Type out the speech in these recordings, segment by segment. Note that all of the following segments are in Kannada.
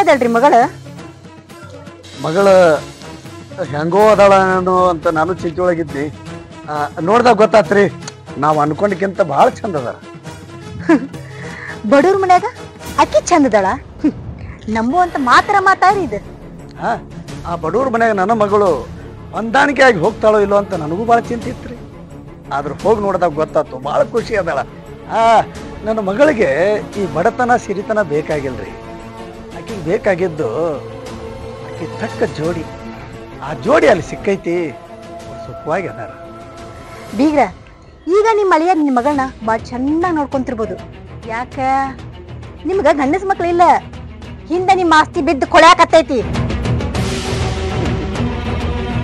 ಹೆಂಗದಳ್ರಿ ಮಗಳ? ಮಗಳ ಹೆಂಗೋ ಅದಾಳ ಅಂತ ನಾನು ಚಿಂತೆ ಒಳಗಿದ್ನಿ. ನೋಡ್ದಾಗ ಗೊತ್ತಾತ್ರಿ, ನಾವು ಅನ್ಕೊಂಡಕ್ಕಿಂತ ಭಾಳ ಚಂದ ಅದಾರ. ಬಡವ್ರ ಮನ್ಯಾಗ ಅಕ್ಕಿ ಚಂದದಳ ನಂಬುವಂತ ಮಾತಾಡ್ರಿ ಇದು. ಆ ಬಡವ್ರ ಮನ್ಯಾಗ ನನ್ನ ಮಗಳು ಹೊಂದಾಣಿಕೆ ಆಗಿ ಹೋಗ್ತಾಳೋ ಇಲ್ಲೋ ಅಂತ ನನಗೂ ಭಾಳ ಚಿಂತೆ ಇತ್ರಿ. ಆದ್ರೂ ಹೋಗಿ ನೋಡಿದಾಗ ಗೊತ್ತಾತು, ಭಾಳ ಖುಷಿ ಅದಾಳ. ನನ್ನ ಮಗಳಿಗೆ ಈ ಬಡತನ ಸಿರಿತನ ಬೇಕಾಗಿಲ್ರಿ. ಆಕೆಗೆ ಬೇಕಾಗಿದ್ದು ಆಕೆ ತಕ್ಕ ಜೋಡಿ. ಆ ಜೋಡಿ ಅಲ್ಲಿ ಸಿಕ್ಕೈತಿ, ಸುಖವಾಗಿ ಅದಾರ. ಬೀಗ್ರ, ಈಗ ನಿಮ್ಮ ಅಳಿಯ ನಿನ್ನ ಮಗಳನ್ನ ಭಾಳ ಚೆನ್ನಾಗಿ ನೋಡ್ಕೊಂತಿರ್ಬೋದು. ಯಾಕ ನಿಮ್ಗ ಗಂಡಸ ಮಕ್ಳಿಲ್ಲ, ಹಿಂದೆ ನಿಮ್ಮ ಆಸ್ತಿ ಬಿದ್ದು ಕೊಳ್ಯಾಕತ್ತೈತಿ.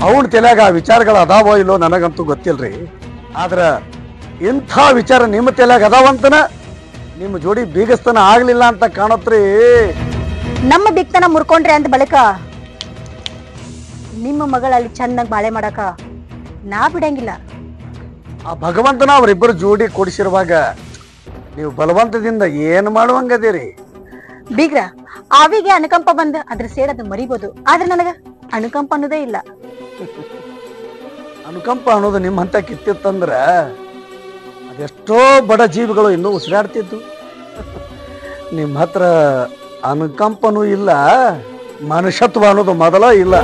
ಅವನ ತಲೆಯಾಗ ಆ ವಿಚಾರಗಳು ಅದಾವೋ ಇಲ್ಲೋ ನನಗಂತೂ ಗೊತ್ತಿಲ್ರಿ. ಆದ್ರ ಇಂಥ ವಿಚಾರ ನಿಮ್ಮ ತಲೆಯಾಗ ಅದಾವಂತನ ನಿಮ್ಮ ಜೋಡಿ ಬೀಗಸ್ತನ ಆಗ್ಲಿಲ್ಲ ಅಂತ ಕಾಣತ್ರಿ. ನಮ್ಮ ಬಿಕ್ತನ ಮುರ್ಕೊಂಡ್ರಿ ಅಂತ ಬಳಿಕ ನಿಮ್ಮ ಮಗಳಲ್ಲಿ ಚೆನ್ನಾಗಿ ಬಾಳೆ ಮಾಡಕ ನಾ ಬಿಡಂಗಿಲ್ಲ. ಆ ಭಗವಂತನ ಅವರಿಬ್ಬರು ಜೋಡಿ ಕೊಡಿಸಿರುವಾಗ ನೀವು ಬಲವಂತದಿಂದ ಏನು ಮಾಡುವಂಗದಿರಿ? ಬೀಗ್ರ, ಆವಿಗೆ ಅನುಕಂಪ ಬಂದ ಅದ್ರ ಸೇಡದ ಮರಿಬೋದು, ಆದ್ರೆ ನನಗ ಅನುಕಂಪ ಅನ್ನೋದೇ ಇಲ್ಲ. ಅನುಕಂಪ ಅನ್ನೋದು ನಿಮ್ಮ ಹಂತ ಕಿತ್ತಿತ್ತಂದ್ರ ಅದೆಷ್ಟೋ ಬಡ ಜೀವಿಗಳು ಇನ್ನೂ ಉಸಿರಾಡ್ತಿದ್ದು. ನಿಮ್ಮ ಹತ್ರ ಅನುಕಂಪನೂ ಇಲ್ಲ, ಮನುಷ್ಯತ್ವ ಅನ್ನೋದು ಮೊದಲ ಇಲ್ಲ.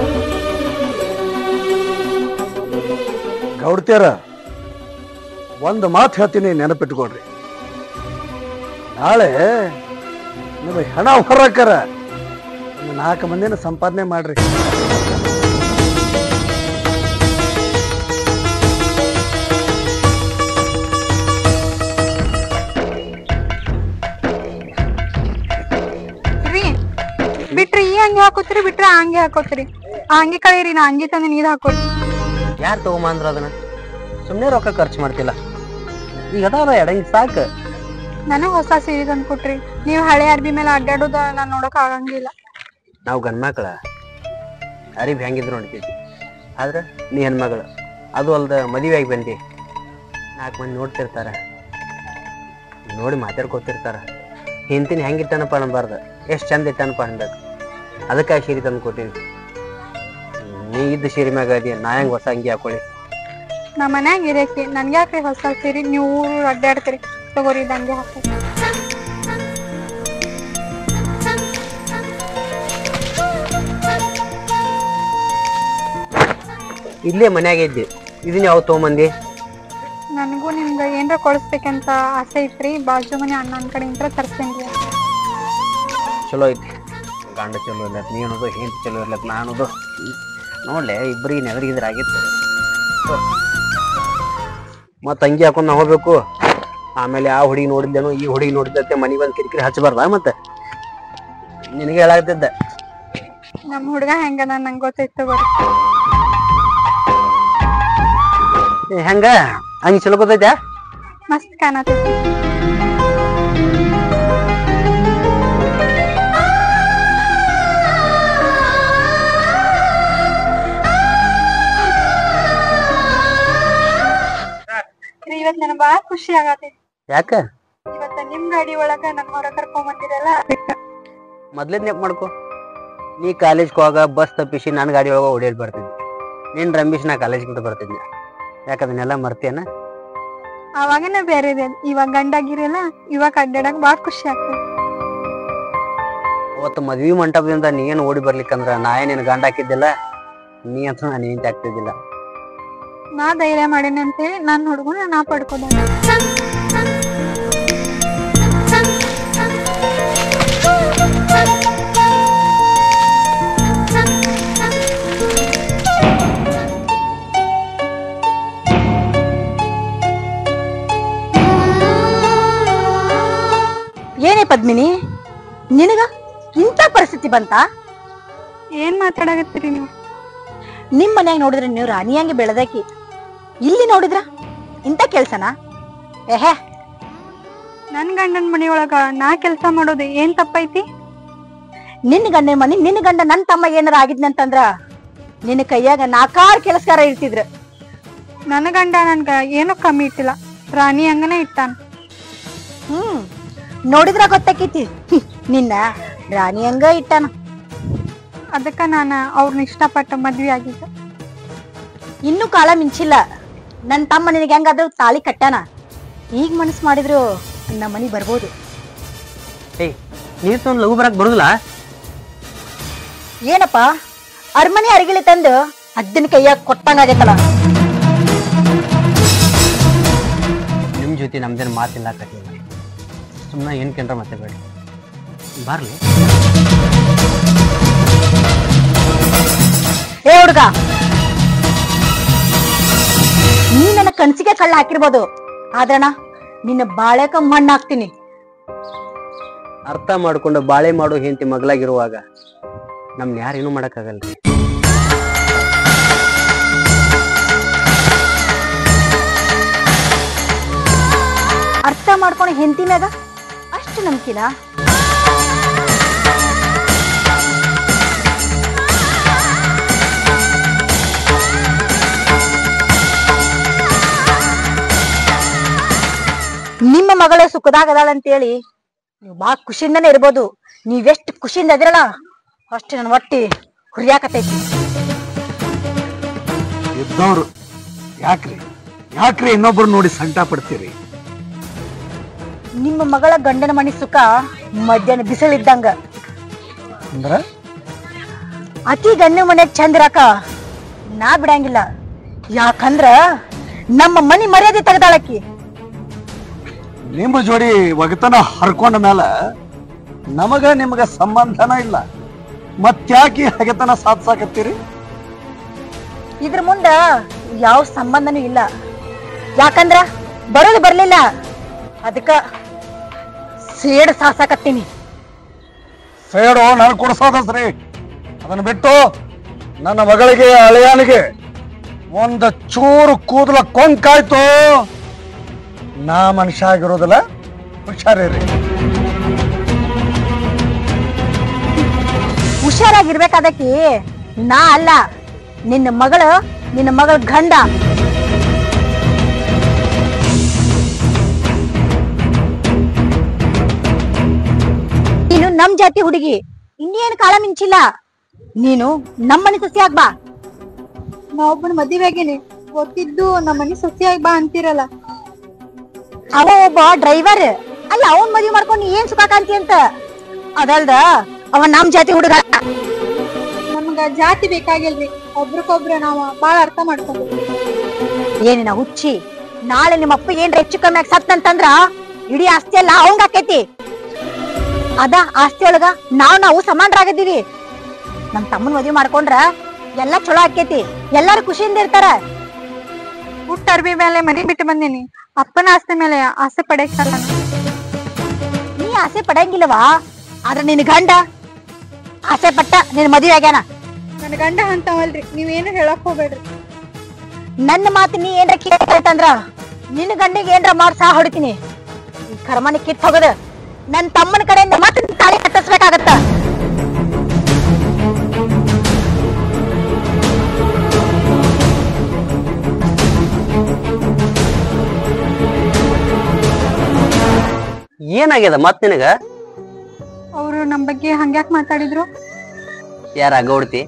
ಗೌಡ್ತಿಯರ, ಒಂದು ಮಾತು ಹೇಳ್ತೀನಿ, ನೆನಪಿಟ್ಕೊಡ್ರಿ. ನಾಳೆ ನೀವು ಹೆಣ ಹೊರಕರ 4 ಮಂದಿನ ಸಂಪಾದನೆ ಮಾಡ್ರಿ. ಬಿಟ್ರಿ ಈ ಅಂಗಿ ಹಾಕೋತ್ರಿ, ಬಿಟ್ರೆ ಅಂಗಿ ಹಾಕೋತ್ರಿ. ಅಂಗಿ ಕಳೀರಿ, ನಾ ಅಂಗಿ ತಂದು ನೀರ್ ಹಾಕೋರಿ. ಯಾರು ತಗೊಂಬಂದ್ರ ಅದನ್ನ? ಸುಮ್ಮನೆ ರೊಕ್ಕ ಖರ್ಚು ಮಾಡ್ತಿಲ್ಲ. ಈಗ ಅದಾವ ಎಡಂಗಿ ಸಾಕು. ನನಗ್ ಹೊಸ ಸೀರೆ ತಂದು ಕೊಟ್ರಿ. ನೀವ್ ಹಳೆ ಅರ್ಬಿ ಮೇಲೆ ಅಡ್ಡಾಡೋದ ನಾನ್ ನೋಡಕ್ ಆಗಂಗಿಲ್ಲ. ನಾವು ಗಂಡ್ಮಕ್ಳ ಅರಿಬ್ ಹೆಂಗಿದ್ರು ನೋಡ್ತೀವಿ. ಆದ್ರೆ ನೀ ಹೆಣ್ಮಗಳು, ಅದು ಅಲ್ದ ಮದುವೆ ಆಗಿ ಬಂದಿ. 4 ಮಂದಿ ನೋಡ್ತಿರ್ತಾರ, ನೋಡಿ ಮಾತಾಡ್ಕೊತಿರ್ತಾರ. ಹಿಂತಿನ ಹೆಂಗಿಟ್ಟನಪ್ಪ ಅನ್ಬಾರ್ದು, ಎಷ್ಟು ಚಂದ ಇಟ್ಟನಪ್ಪ ಅನ್ಬೇಕು. ಅದಕ್ಕಾಗಿ ಸೀರೆ ತಂದು ಕೊಟ್ಟಿನಿ. ನೀ ಇದ್ದ ಸೀರೆ ಮ್ಯಾಗ ಅದಿ, ನಾ ಹೆಂಗೆ ಹೊಸ ಅಂಗಿ ಹಾಕೊಳ್ಳಿ? ನಮ್ಮ ಮನ್ಯಾಗ ಇರಕ್ಕೆ ನನ್ಗೆ ಯಾಕ್ರಿ ಹೊಸ ಸೀರೆ? ನೀವು ಊರು ಅಡ್ಡಾಡ್ತೀರಿ, ತಗೋರಿ ಇದ್ದಂಗೆ ಹಾಕಿ. ಇಲ್ಲೇ ಮನ್ಯಾಗ ಇದ್ದಿ, ಇದನ್ನ ಯಾವ ತಗೊಂಬಂದಿ? ನನಗೂ ನಿಮ್ಗೆ ಏನ್ರ ಕೊಡಿಸ್ಬೇಕಂತ ಆಸೆ ಐತ್ರಿ. ಬಾಜು ಮನೆ ಅಣ್ಣನ ಕಡೆಯಿಂದ ತರ್ಸೇನ್ರಿ. ಚಲೋ ಐತಿ. ಗಂಡ ಚಲೋ ಇರ್ಲತ್, ನೀ ಅನ್ನೋದು ಹೆಂಡತಿ ಚಲೋ ಇರ್ಲತ್, ನಾ ಅನ್ನೋದು. ನೋಡ್ಲೆ ಇಬ್ಬರಿಗೆ ನೆದರಿಗಿದ್ರೆ ಆಗಿತ್ತು. ಮತ್ತು ಅಂಗಿ ಹಾಕೊಂಡು ನಾವು ಹೋಗ್ಬೇಕು. ಆಮೇಲೆ ಆ ಹುಡುಗಿ ನೋಡಿದ್ದೇನೋ, ಈ ಹುಡುಗಿ ನೋಡಿದ್ದಂತೆ ಮನೆಗೆ ಬಂದು ಕಿರಿಕಿರಿ ಹಚ್ಚಬಾರ್ದ? ಮತ್ತೆ ನಿನಗೆ ಹೇಳಾಗ್ತಿದ್ದೆ. ನಮ್ಮ ಹುಡುಗ ಹೆಂಗದ ನಂಗೆ ಗೊತ್ತೈತೆ. ತಗೋರಿ. ಹೆಂಗ ಅಂಗಿ ಚಲೋ ಗೊತ್ತೈತೆ? ಮಸ್ತ್ ಕಾಣತೈತಿ. ಇವತ್ ನನಗೆ ಬಾಳ ಖುಷಿ ಆಗತೈತಿ. ಯಾಕ? ಇವತ್ತ ನಿಮ್ ಗಾಡಿ ಒಳಗ ನನ್ನ ಹೊರ ಕರ್ಕೊಂಡ್ ಬಂದಿರಲ್ಲ. ಮೊದ್ಲೇ ನೆಪ್ ಮಾಡ್ಕೊ. ನೀ ಕಾಲೇಜ್ಗೆ ಹೋಗ ಬಸ್ ತಪ್ಪಿಸಿ ನಾನು ಗಾಡಿ ಒಳಗ ಓಡಾಡಿ ಬರ್ತಿದ್ದೆ. ನೀನ್ ರಂಬೀಶ್ ನಾ ಕಾಲೇಜ್ಗಿಂತ ಬರ್ತಿದ್ದೆ. ಯಾಕದನ್ನೆಲ್ಲ ಮರ್ತೇನ? ಅವಾಗನ ಬೇರೆ ಇದೆ, ಇವಾಗ ಗಂಡಾಗಿರಲ್ಲ. ಇವಾಗ ಅಡ್ಡಾಡಕ್ ಬಾಳ ಖುಷಿ ಆಗ್ತದೆ. ಅವತ್ತು ಮದ್ವಿ ಮಂಟಪದಿಂದ ನೀನ್ ಓಡಿ ಬರ್ಲಿಕ್ಕಂದ್ರ ನಾ ಏನೇನು ಗಂಡ ಹಾಕಿದ್ದಿಲ್ಲ, ನೀ ಅಂತ ನಾನು ಏನ್ ಆಗ್ತಿದ್ದಿಲ್ಲ. ನಾ ಧೈರ್ಯ ಮಾಡೇನಿ ಅಂತೇಳಿ ನನ್ನ ಹುಡುಗನ ನಾ ಪಡ್ಕೋದ. ಏನೇ ಪದ್ಮಿನಿ, ನಿನಗ ಇಂಥ ಪರಿಸ್ಥಿತಿ ಬಂತ? ಏನ್ ಮಾತಾಡಕತ್ತೀರಿ ನೀವು? ನಿಮ್ ಮನ್ಯಾಗ ನೋಡಿದ್ರೆ ನೀವು ರಾಣಿಯಂಗೆ ಬೆಳೆದಾಕಿ, ಇಲ್ಲಿ ನೋಡಿದ್ರ ಇಂಥ ಕೆಲ್ಸನಾ? ಏಹೇ, ನನ್ ಗಂಡನ ಮನೆಯೊಳಗ ನಾ ಕೆಲ್ಸ ಮಾಡೋದು ಏನ್ ತಪ್ಪೈತಿ? ನಿನ್ನ ಗಂಡನ ಮನೆ, ನಿನ್ನ ಗಂಡ ನನ್ ತಮ್ಮ ಏನಾರ ಆಗಿದ್ನಂತಂದ್ರ ನಿನ್ನ ಕೈಯಾಗ 4 ಕೆಲಸಗಾರ ಇರ್ತಿದ್ರ. ನನ್ನ ಗಂಡ ನನ್ಗ ಏನೋ ಕಮ್ಮಿ ಇಟ್ಟಿಲ್ಲ, ರಾಣಿ ಹಂಗನೇ ಇಟ್ಟಾನ. ನೋಡಿದ್ರ ಗೊತ್ತಾಕೈತಿ, ನಿನ್ನ ರಾಣಿ ಹಂಗ ಇಟ್ಟಾನ. ಅದಕ್ಕ ನಾನು ಅವ್ರನ್ನ ಇಷ್ಟಪಟ್ಟು ಮದ್ವೆ ಆಗಿದ್ದೆ. ಇನ್ನೂ ಕಾಲ ಮಿಂಚಿಲ್ಲ. ನನ್ನ ತಮ್ಮ ನಿನಗೆ ಹೆಂಗಾದ್ರೂ ತಾಳಿ ಕಟ್ಟಾನ. ಈಗ ಮನಸ್ಸು ಮಾಡಿದ್ರು ನಮ್ಮ ಮನೆಗೆ ಬರ್ಬೋದು. ಏಯ್ ನೀರು ತೊಗೊಂಡು ಲಘು ಬರಕ್ ಬರುದಿಲ್ಲ? ಏನಪ್ಪ ಅರಮನೆ ಅರಿಗಿಳಿ ತಂದು ಅದ್ದನ ಕೈಯಾಗ ಕೊಟ್ಟಂಗಾಗೈತಲ್ಲ. ನಿಮ್ಮ ಜೊತೆ ನಮ್ದೇನು ಮಾತಿಲ್ಲ ಕಟ್ಟಿಲ್ಲ. ಸುಮ್ಮನೆ ಏನು ಕೇಂದ್ರ ಮತ್ತೆ ಬೇಡ ಬರ್ಲಿ. ಏ ಹುಡುಗ, ನೀ ನನ್ನ ಕನ್ಸಿಗೆ ಕಳ್ಳ ಹಾಕಿರ್ಬೋದು, ಆದ್ರಣ ನಿನ್ನ ಬಾಳೆಕ ಮಣ್ಣು ಹಾಕ್ತೀನಿ. ಅರ್ಥ ಮಾಡ್ಕೊಂಡು ಬಾಳೆ ಮಾಡೋ ಹೆಂಡತಿ ಮಗಳಾಗಿರುವಾಗ ನಮ್ನ ಯಾರೇನು ಮಾಡಕ್ಕಾಗಲ್ರಿ. ಅರ್ಥ ಮಾಡ್ಕೊಂಡು ಹೆಂಡತಿ ಮ್ಯಾಗ ಅಷ್ಟು ನಂಬಿಕಿಲ್ಲ. ನಿಮ್ಮ ಮಗಳ ಸುಖದಾಗ ಅದಾಳಂತೇಳಿ ನೀವು ಬಾ ಖುಷಿಯಿಂದನೇ ಇರ್ಬೋದು. ನೀವೆಷ್ಟು ಖುಷಿಯಿಂದ ಅದಿರಲ್ಲ ಅಷ್ಟು ನನ್ನ ಹೊಟ್ಟಿ ಹುರಿಯಾಕತೈತಿ. ಇದ್ದವ್ರು ಯಾಕ್ರಿ ಇನ್ನೊಬ್ರು ನೋಡಿ ಸಂಕಟ ಪಡ್ತೀರಿ? ನಿಮ್ಮ ಮಗಳ ಗಂಡನ ಮನಿ ಸುಖ ಮಧ್ಯಾಹ್ನ ಬಿಸಿಲಿದ್ದಂಗ. ಅಂದ್ರ ಅತಿ ಗಂಡನ ಮನ್ಯಾಗ ಚಂದ ಇರಾಕ ನಾ ಬಿಡಂಗಿಲ್ಲ. ಯಾಕಂದ್ರ ನಮ್ಮ ಮನಿ ಮರ್ಯಾದೆ ತೆಗ್ದಾಳಕಿ. ನಿಮ್ಮ ಜೋಡಿ ಒಗತನ ಹರ್ಕೊಂಡ ಮೇಲ ನಮಗ ನಿಮಗ ಸಂಬಂಧನ ಇಲ್ಲ. ಮತ್ತ್ಯಾಕಿ ಹಗೆತನ ಸಾಧಿಸಾಕತ್ತೀರಿ? ಇದ್ರ ಮುಂದ ಯಾವ ಸಂಬಂಧನೂ ಇಲ್ಲ. ಯಾಕಂದ್ರ ಬರೋದು ಬರ್ಲಿಲ್ಲ, ಅದಕ್ಕ ಸೇಡ್ ಸಾಸಾಕತ್ತೀನಿ. ಸೇಡು ನಾನು ಕೊಡ್ಸೋದಸ್ರಿ. ಅದನ್ನ ಬಿಟ್ಟು ನನ್ನ ಮಗಳಿಗೆ ಅಳಿಯಾನಿಗೆ ಒಂದು ಚೂರು ಕೂದಲ ಕೊಂಕಾಯ್ತು, ನಾ ಮನುಷ್ಯ ಆಗಿರೋದಿಲ್ಲ. ಹುಷಾರಿರಿ. ಹುಷಾರಾಗಿರ್ಬೇಕಾದಕ್ಕಿ ನಾ ಅಲ್ಲ, ನಿನ್ನ ಮಗಳ ಗಂಡ. ನೀನು ನಮ್ ಜಾತಿ ಹುಡುಗಿ, ಇನ್ನೇನು ಕಾಲ ಮಿಂಚಿಲ್ಲ. ನೀನು ನಮ್ಮನೆ ಸೊಸೆ ಆಗ್ಬಾ. ನಾವೊಬ್ಬನ ಮದ್ವೆ ಆಗೇನಿ, ಗೊತ್ತಿದ್ದು ನಮ್ಮ ಮನೆ ಸೊಸೆಯಾಗಿ ಬಾ ಅಂತೀರಲ್ಲ. ಅವ ಒಬ್ಬ ಡ್ರೈವರ್ ಅಲ್ಲ, ಅವನ್ ಮದ್ವೆ ಮಾಡ್ಕೊಂಡು ಏನ್ ಸುಖ ಕಾಂತಿ ಅಂತ. ಅದಲ್ದ ಅವ ನಮ್ ಜಾತಿ ಹುಡುಗ. ನಮ್ಗ ಜಾತಿ ಬೇಕಾಗಿಲ್ರಿ, ಒಬ್ರಿಗೊಬ್ರು ನಾವ ಬಾಳ ಅರ್ಥ ಮಾಡ್ಕೊಂಡು. ಏನಿನ ಹುಚ್ಚಿ, ನಾಳೆ ನಿಮ್ಮ ಅಪ್ಪ ಏನ್ರ ಹೆಚ್ಚು ಕಮ್ಮಿ ಆಗಿ ಸತ್ತಂತಂದ್ರ ಇಡೀ ಆಸ್ತಿ ಎಲ್ಲ ಅವಂಗ ಆಕೈತಿ. ಅದ ಆಸ್ತಿ ಒಳಗ ನಾವು ಸಮಾನರಾಗದೀವಿ. ನಮ್ ತಮ್ಮನ್ ಮದ್ವೆ ಮಾಡ್ಕೊಂಡ್ರ ಎಲ್ಲಾ ಚಲೋ ಆಕೈತಿ, ಎಲ್ಲಾರು ಖುಷಿಯಿಂದ ಇರ್ತಾರ. ಹುಟ್ಟ ಅರ್ಬಿ ಮೇಲೆ ಮನೆ ಬಿಟ್ಟು ಬಂದೇನಿ, ಅಪ್ಪನ ಆಸ್ತಿ ಮೇಲೆ ಆಸೆ ಪಡೆಯಲ್ಲ. ನೀ ಆಸೆ ಪಡಂಗಿಲ್ಲವಾ? ಆದ್ರ ನಿನ್ ಗಂಡ ಆಸೆ ಪಟ್ಟ ನಿನ್ ಮದ್ವೆ ಆಗ್ಯಾನ. ನನ್ ಗಂಡ ಅಂತವಲ್ರಿ, ನೀವೇನು ಹೇಳಕ್ ಹೋಗ್ಬೇಡ್ರಿ. ನನ್ನ ಮಾತು ನೀ ಏನ್ರ ಕೇಳ್ತಂದ್ರ ನಿನ್ನ ಗಂಡಿಗೆ ಏನ್ರ ಮಾಡ್ ಸಹ ಹೊಡಿತೀನಿ. ಈ ಕರ್ಮನಿ ಕಿತ್ ಹೋಗದ ನನ್ ತಮ್ಮನ ಕಡೆಯಿಂದ ಮತ್ತೆ ತಾಳಿ ಕಟ್ಟಿಸ್ಬೇಕಾಗತ್ತ. ಏನಾಗ್ಯದ ಮತ್ ನಿನಗ? ಅವ್ರು ನಮ್ ಬಗ್ಗೆ ಹಂಗ್ಯಾಕ್ ಮಾತಾಡಿದ್ರು? ಯಾರ ಗೌಡ್ತಿ?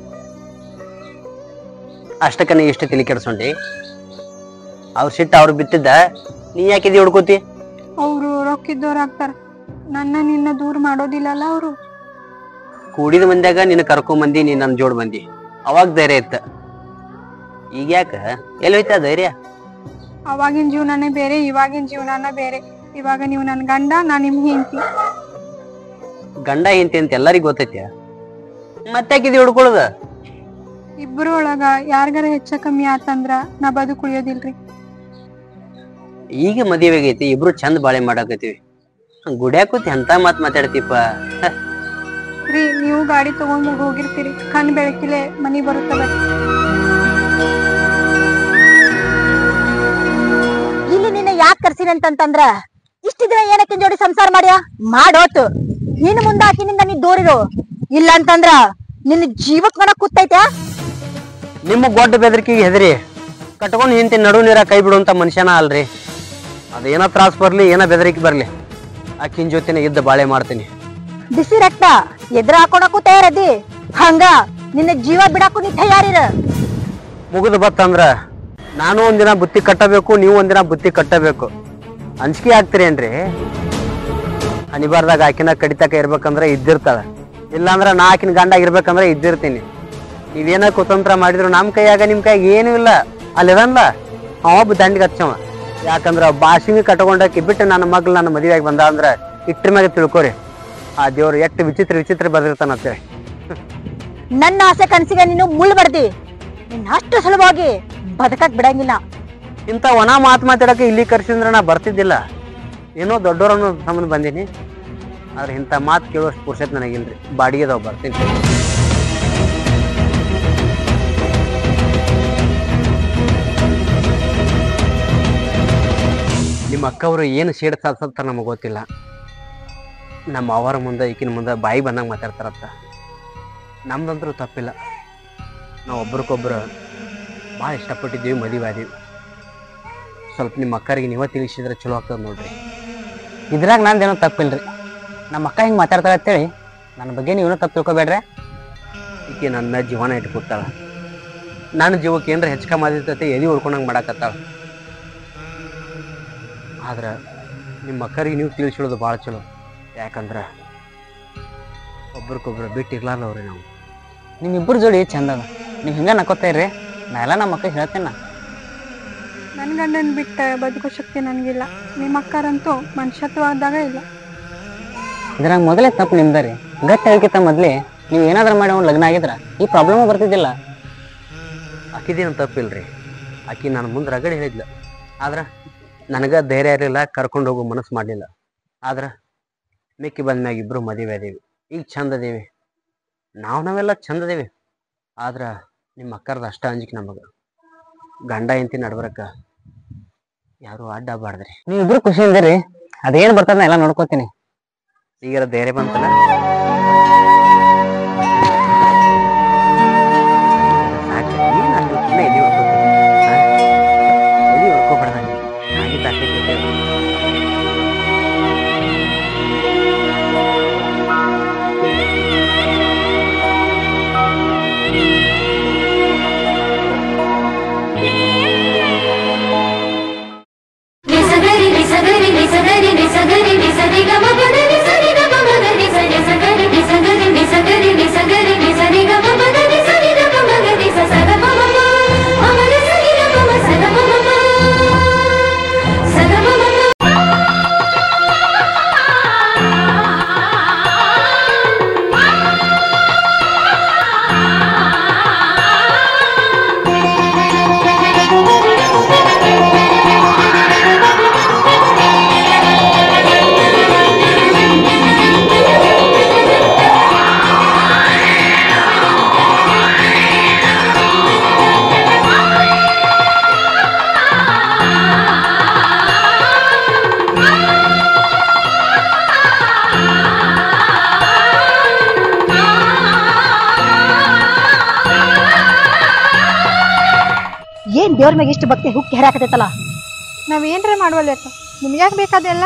ಅಷ್ಟಕ್ಕ ನೀ ಇಷ್ಟು ತಲೆ ಕೆಡ್ಸೊಂಡಿ? ಅವ್ರ ಸಿಟ್ಟ ಅವ್ರು ಬಿತ್ತಿದ್ದ, ನೀ ಯಾಕಿದಿ ಹುಡ್ಕೋತಿ? ಅವ್ರು ರೊಕ್ಕಿದ್ದವ್ರು ಆಗ್ತಾರ, ನನ್ನ ನಿನ್ನ ದೂರ ಮಾಡೋದಿಲ್ಲಲ್ಲ ಅವ್ರು. ಕೂಡಿದ ಮಂದ್ಯಾಗ ನಿನ್ನ ಕರ್ಕೊಂಡ್ ಬಂದಿ, ನೀ ನನ್ ಜೋಡ್ ಬಂದಿ, ಅವಾಗ ಧೈರ್ಯ ಇತ್ತ. ಈಗ ಯಾಕ ಎಲ್ಲಿ ಹೋಯ್ತ ಧೈರ್ಯ? ಅವಾಗಿನ ಜೀವನನೇ ಬೇರೆ, ಇವಾಗಿನ ಜೀವನನ ಬೇರೆ. ಇವಾಗ ನೀವು ನನ್ ಗಂಡ, ನಾ ನಿಮ್ ಹೆಂಡತಿ. ಗಂಡ ಹೆಂಡತಿ ಅಂತ ಎಲ್ಲರಿಗೂ ಗೊತ್ತೈತಿ, ಮತ್ತಾಕಿದಿ ಹುಡ್ಕೊಳದ? ಇಬ್ರು ಒಳಗ ಯಾರಿಗಾರ ಹೆಚ್ಚ ಕಮ್ಮಿ ಆತಂದ್ರ ನಾ ಬದುಕುಳಿಯೋದಿಲ್ರಿ. ಈಗ ಮದುವೆ ಆಗೈತಿ, ಇಬ್ರು ಚಂದ ಬಾಳೆ ಮಾಡಾಕತ್ತೀವಿ, ಗುಡ್ಯಾಕೂತಿ ಅಂತ ಮಾತ್ ಮಾತಾಡ್ತಿಪ್ಪ. ರೀ, ನೀವು ಗಾಡಿ ತಗೊಂಡ್ ಹೋಗಿರ್ತೀರಿ, ಕಣ್ ಬೆಳಕಿಲೆ ಮನಿ ಬರುತ್ತವೆ. ಇಲ್ಲಿ ನಿನ್ನ ಯಾಕೆ ಕರ್ಸಿನಿ ಅಂತಂದ್ರ ಇಷ್ಟ ದಿನ ಏನಕ್ಕೆ ಜೋಡಿ ಸಂಸಾರ ಮಾಡ್ಯ ಮಾಡೋತು. ನಿನ್ನ ಮುಂದಾಕಿನಿಂದ ನೀ ದೂರಿರು, ಇಲ್ಲ ಅಂತಂದ್ರ ನಿನ್ನ ಜೀವಕ್ ಮನ ಕೂತೈತ್ಯಾ? ನಿಮ್ಮ ಗೊಡ್ಡ ಬೆದರಿಕೆಗೆ ಹೆದರಿ ಕಟ್ಕೊಂಡ್ ಹಿಂತಿ ನಡು ನೀರ ಕೈ ಬಿಡುವಂತ ಮನುಷ್ಯನ ಅಲ್ರಿ. ಅದೇನ ತ್ರಾಸ್ ಬರ್ಲಿ, ಏನ ಬೆದರಿಕೆ ಬರ್ಲಿ, ಆಕಿನ ಜೊತೆನೆ ಇದ್ದ ಬಾಳೆ ಮಾಡ್ತೀನಿ. ಬಿಸಿ ರಕ್ತ ಎದ್ರ ಹಾಕೊಳಕ್ಕೂ ತಯಾರದಿ, ಹಂಗ ನಿನ್ನ ಜೀವ ಬಿಡಾಕು ನೀ ತಯಾರಿರ. ಮುಗಿದು ಬತ್ತಂದ್ರ ನಾನು ಒಂದಿನ ಬುತ್ತಿ ಕಟ್ಟಬೇಕು, ನೀವು ಒಂದಿನ ಬುತ್ತಿ ಕಟ್ಟಬೇಕು. ಅಂಜಿಕೆ ಆಗ್ತೀರೇನ್ರಿ? ಅನಿವಾರ್ದಾಗ ಆಕಿನ ಕಡಿತಕ ಇರ್ಬೇಕಂದ್ರೆ ಇದ್ದಿರ್ತಾಳ, ಇಲ್ಲಾಂದ್ರ ನಾ ಆಕಿನ ಗಂಡಾಗ ಇರ್ಬೇಕಂದ್ರೆ ಇದ್ದಿರ್ತೀನಿ. ನೀವೇನ ಕುತಂತ್ರ ಮಾಡಿದ್ರು ನಮ್ ಕೈಯಾಗ ನಿಮ್ ಕೈಯಾಗ ಏನೂ ಇಲ್ಲ. ಅಲ್ಲಿದನ್ಲ ಒಬ್ಬ ದಂಡಿಗೆ ಹಚ್ಚವ. ಯಾಕಂದ್ರ ಬಾಸಿಂಗ್ ಕಟ್ಕೊಂಡಾಕಿ ಬಿಟ್ಟು ನನ್ನ ಮಗ್ಳು ನನ್ನ ಮದುವೆಯಾಗಿ ಬಂದ ಅಂದ್ರ ಇಟ್ರ ಮ್ಯಾಗ ತಿಳ್ಕೊರಿ ಆ ದೇವ್ರು ಎಷ್ಟು ವಿಚಿತ್ರ ವಿಚಿತ್ರ ಬರ್ದಿರ್ತಾನಂತೇಳಿ. ನನ್ನ ಆಸೆ ಕನಸಿಗೆ ನೀನು ಮುಳ್ಳು ಬಡ್ದಿ, ನಿನ್ನ ಅಷ್ಟು ಸುಲಭವಾಗಿ ಬದುಕಕ್ ಬಿಡಂಗಿಲ್ಲ. ಇಂಥ ಒಣ ಮಾತಾಡಕ್ಕೆ ಇಲ್ಲಿ ಕರ್ಸಿದ್ರೆ ನಾ ಬರ್ತಿದ್ದಿಲ್ಲ. ಏನೋ ದೊಡ್ಡವರನ್ನು ಸಂಬಂಧ ಬಂದೀನಿ, ಆದ್ರೆ ಇಂಥ ಮಾತು ಕೇಳುವಷ್ಟು ಪುರುಷತ್ ನನಗಿಲ್ರಿ. ಬಾಡಿಗೆದವ್ ಬರ್ತೀನಿ. ನಿಮ್ಮ ಅಕ್ಕವರು ಏನು ಶೇಡ್ ಸಾಧಿಸ್ತಾರ ನಮಗೆ ಗೊತ್ತಿಲ್ಲ. ನಮ್ಮ ಅವರ ಮುಂದೆ ಈಕಿನ ಮುಂದೆ ಬಾಯಿ ಬಂದಂಗೆ ಮಾತಾಡ್ತಾರತ್ತ. ನಮ್ದಂತರೂ ತಪ್ಪಿಲ್ಲ. ನಾವು ಒಬ್ರಿಗೊಬ್ರು ಭಾಳ ಇಷ್ಟಪಟ್ಟಿದ್ದೀವಿ, ಮದುವೆ ಆದೀವಿ. ಸ್ವಲ್ಪ ನಿಮ್ಮ ಅಕ್ಕರಿಗೆ ನೀವೇ ತಿಳಿಸಿದ್ರೆ ಚಲೋ ಆಗ್ತದೆ ನೋಡ್ರಿ. ಇದ್ರಾಗ ನಂದೇನೋ ತಪ್ಪಿಲ್ರಿ. ನಮ್ಮ ಅಕ್ಕ ಹಿಂಗೆ ಮಾತಾಡ್ತಾಳೆ ಅಂತೇಳಿ ನನ್ನ ಬಗ್ಗೆ ನೀವೇನೋ ತಪ್ಪು ತಿಳ್ಕೊಬೇಡ್ರೆ. ಈಕೆ ನನ್ನ ಜೀವನ ಇಟ್ಕೊತಾಳ. ನನ್ನ ಜೀವಕ್ಕೆ ಏನಾರ ಹೆಚ್ಚು ಕಮ್ಮಿ ಆದಿರ್ತೈತೆ ಎದಿ ಉಳ್ಕೊಂಡಂಗೆ ಮಾಡಾಕತ್ತಾಳ. ಆದ್ರೆ ನಿಮ್ಮ ಅಕ್ಕರಿಗೆ ನೀವು ತಿಳಿಸಿಡೋದು ಭಾಳ ಚಲೋ. ಯಾಕಂದ್ರೆ ಒಬ್ರಿಗೊಬ್ರು ಬಿಟ್ಟಿರ್ಲಾರ್ದವ್ರಿ ನಾವು. ನಿಮ್ಮಿಬ್ಬರು ಜೋಡಿ ಚಂದ ಅದ. ನೀವು ಹಿಂಗೆ ನಕ್ಕೋತಾ ಇರ್ರಿ, ನಾ ಎಲ್ಲ ನಮ್ಮ ಅಕ್ಕ ಹೇಳ್ತೇನೆ. ನನ್ನ ಗಂಡನ ಬಿಟ್ಟ ಬದುಕೋ ಶಕ್ತಿ ನನಗಿಲ್ಲ. ನಿಮ್ಮ ಅಕ್ಕರಂತೂ ಮನುಷ್ಯತ್ವದಾಗ ಇಲ್ಲ. ಇದ್ರಾಗ ಮೊದಲೇ ತಪ್ಪು ನಿಮ್ದ ರೀ. ಗಟ್ಟಿ ಹೇಳ್ಕಿತ್ತ ಮೊದಲೇ ನೀವು ಏನಾದ್ರೂ ಮಾಡಿ ಅವ್ನು ಲಗ್ನ ಆಗಿದ್ರ ಈ ಪ್ರಾಬ್ಲಮ್ ಬರ್ತಿದ್ದಿಲ್ಲ. ಆಕಿದೇನು ತಪ್ಪಿಲ್ರಿ. ಆಕಿ ನಾನು ಮುಂದೆ ರಗಡೆ ಹೇಳಿದ್ಲು. ಆದ್ರೆ ನನಗೆ ಧೈರ್ಯ ಇರಲಿಲ್ಲ, ಕರ್ಕೊಂಡು ಹೋಗೋ ಮನಸ್ಸು ಮಾಡಲಿಲ್ಲ. ಆದ್ರೆ ಮಿಕ್ಕಿ ಬಂದ್ಮ್ಯಾಗ ಇಬ್ಬರು ಮದುವೆ ಅದೀವಿ, ಈಗ ಚಂದ ಅದೇವಿ. ನಾವೆಲ್ಲ ಚಂದ ಅದೇವಿ. ಆದ್ರೆ ನಿಮ್ಮ ಅಕ್ಕರ್ದು ಅಷ್ಟ ಅಂಜಿಕೆ ನಮಗೆ. ಗಂಡ ಹೆಂಡತಿ ನಡ್ಬರಕ್ಕೆ ಯಾರು ಅಡ್ಡ ಬಾರ್ದ್ರಿ. ನೀವಿಬ್ರು ಖುಷಿ ಇದ್ದೀರಿ, ಅದೇನು ಬರ್ತದ ಎಲ್ಲ ನೋಡ್ಕೋತೀನಿ. ಈಗ ಧೈರ್ಯ ಬಂತಲ್ಲ, ಸಾಕು. ಏನು ಅಷ್ಟು ಸುಮ್ಮನೆ ಎಲ್ಲಿ ಹೊಡ್ಕೋಬಾರ್ದಂಗೆ ಹಾಗೆ ತಾಕಿ ಏನ್ ದೇವ್ರ ಮ್ಯಾಗ ಇಷ್ಟು ಭಕ್ತಿ ಹುಕ್ಕಿ ಹೆರಾಕತೈತಲ್ಲ. ನಾವ್ ಏನ್ರ ಮಾಡುವಲ್ಲ ಯಾಕ? ನಿಮ್ಗೆ ಯಾಕೆ ಬೇಕಾದೆಲ್ಲ?